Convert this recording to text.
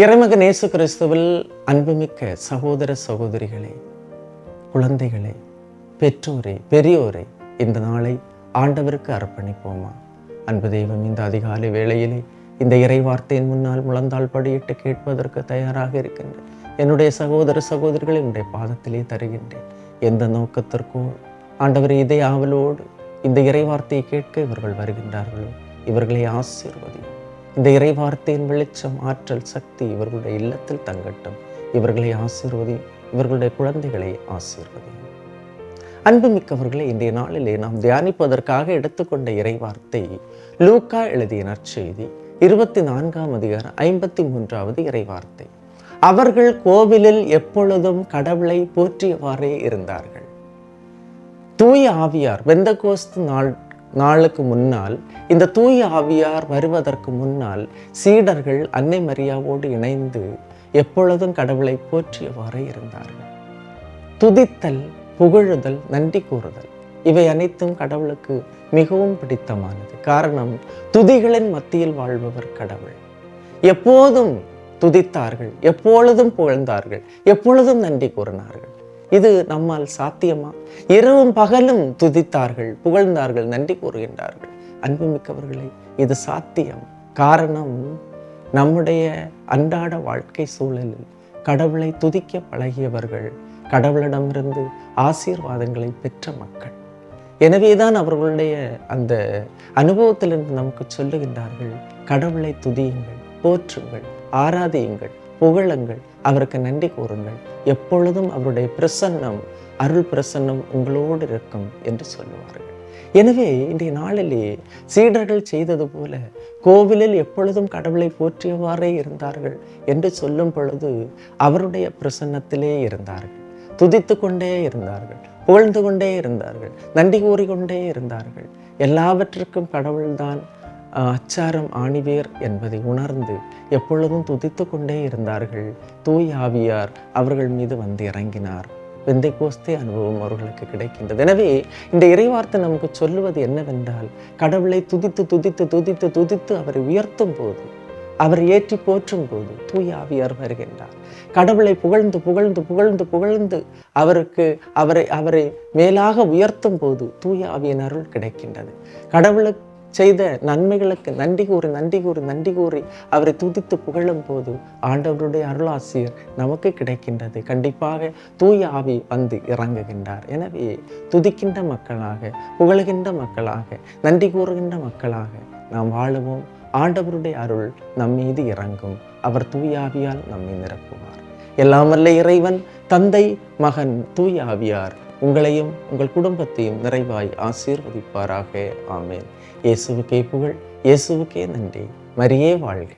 இறைமகன் இயேசு கிறிஸ்துவில் அன்புமிக்க சகோதர சகோதரிகளே, குழந்தைகளே, பெற்றோரே, பெரியோரே, இந்த நாளை ஆண்டவருக்கு அர்ப்பணிப்போமா? அன்பு தெய்வம், இந்த அதிகாலை வேளையிலே இந்த இறை வார்த்தையின் முன்னால் முழந்தாள் படியிட்டு கேட்பதற்கு தயாராக இருக்கின்றேன். என்னுடைய சகோதர சகோதரிகளை என்னுடைய பாதத்திலே தருகின்றேன். எந்த நோக்கத்திற்கோ ஆண்டவர் இதே ஆவலோடு இந்த இறை வார்த்தையை கேட்க இவர்கள் வருகின்றார்களோ இவர்களை ஆசீர்வதியும். இந்த இறை வார்த்தையின் வெளிச்சம், ஆற்றல், சக்தி இவர்களுடைய இல்லத்தில் தங்கட்டும். இவர்களை ஆசீர்வதியும். இவர்களுடைய குழந்தைகளை ஆசீர்வதியும். அன்புமிக்கவர்களே, இன்றைய நாளிலே நாம் தியானிப்பதற்காக எடுத்துக்கொண்ட இறை வார்த்தை லூக்கா எழுதிய நற்செய்தி 24ஆம் அதிகாரம் 53வது இறை வார்த்தை. அவர்கள் கோவிலில் எப்பொழுதும் கடவுளை போற்றியவாறே இருந்தார்கள். தூய ஆவியார் பெந்தகோஸ்து நாளுக்கு முன்னால், இந்த தூய ஆவியார் வருவதற்கு முன்னால் சீடர்கள் அன்னை மரியாவோடு இணைந்து எப்பொழுதும் கடவுளை போற்றியவாறே இருந்தார்கள். துதித்தல், புகழுதல், நன்றி கூறுதல் இவை அனைத்தும் கடவுளுக்கு மிகவும் பிடித்தமானது. காரணம், துதிகளின் மத்தியில் வாழ்பவர் கடவுள். எப்போதும் துதித்தார்கள், எப்பொழுதும் புகழ்ந்தார்கள், எப்பொழுதும் நன்றி கூறினார்கள். இது நம்மால் சாத்தியமா? இரவும் பகலும் துதித்தார்கள், புகழ்ந்தார்கள், நன்றி கூறுகின்றார்கள். அன்புமிக்கவர்களே, இது சாத்தியம். காரணம், நம்முடைய அன்றாட வாழ்க்கை சூழலில் கடவுளை துதிக்க பழகியவர்கள், கடவுளிடமிருந்து ஆசீர்வாதங்களை பெற்ற மக்கள். எனவேதான் அவர்களுடைய அந்த அனுபவத்திலிருந்து நமக்கு சொல்லுகின்றார்கள், கடவுளை துதியுங்கள், போற்றுங்கள், ஆராதியுங்கள், புகழுங்கள், அவருக்கு நன்றி கூறுங்கள். எப்பொழுதும் அவருடைய பிரசன்னம், அருள் பிரசன்னம் உங்களோடு இருக்கும் என்று சொல்லுவார்கள். எனவே இன்றைய நாளிலே சீடர்கள் செய்தது போல கோவிலில் எப்பொழுதும் கடவுளை போற்றியவாறே இருந்தார்கள் என்று சொல்லும் பொழுது அவருடைய பிரசன்னத்திலே இருந்தார்கள். துதித்து கொண்டே இருந்தார்கள், புகழ்ந்து கொண்டே இருந்தார்கள், நன்றி கூறிக்கொண்டே இருந்தார்கள். எல்லாவற்றிற்கும் கடவுள்தான் அச்சாரம், ஆணிவேர் என்பதை உணர்ந்து எப்பொழுதும் துதித்து கொண்டே இருந்தார்கள். தூய் ஆவியார் அவர்கள் மீது வந்து இறங்கினார். பெந்தெகோஸ்தே அனுபவம் அவர்களுக்கு கிடைக்கின்றது. எனவே இந்த இறைவார்த்தை நமக்கு சொல்லுவது என்னவென்றால், கடவுளை துதித்து துதித்து துதித்து துதித்து அவரை உயர்த்தும் போது, அவரை ஏற்றி போற்றும் போது தூய் ஆவியார் வருகின்றார். கடவுளை புகழ்ந்து புகழ்ந்து புகழ்ந்து புகழ்ந்து அவரை மேலாக உயர்த்தும் போது தூய் ஆவியின் அருள் கிடைக்கின்றது. கடவுளுக்கு செய்த நன்மைகளுக்கு நன்றி கூறி நன்றி கூறி நன்றி கூறி அவரை துதித்து புகழும் போது ஆண்டவருடைய அருளாசியர் நமக்கு கிடைக்கின்றது. கண்டிப்பாக தூய ஆவி வந்து இறங்குகின்றார். எனவே துதிக்கின்ற மக்களாக, புகழுகின்ற மக்களாக, நன்றி கூறுகின்ற மக்களாக நாம் வாழுவோம். ஆண்டவருடைய அருள் நம் மீது இறங்கும். அவர் தூய ஆவியால் நம்மை நிரப்புவார். எல்லாம் வல்ல இறைவன், தந்தை, மகன், தூய ஆவியார் உங்களையும் உங்கள் குடும்பத்தையும் நிறைவாய் ஆசீர்வதிப்பாராக. ஆமேன். இயேசுவுக்கே புகழ், இயேசுவுக்கே நன்றி. மரியே வாழ்க.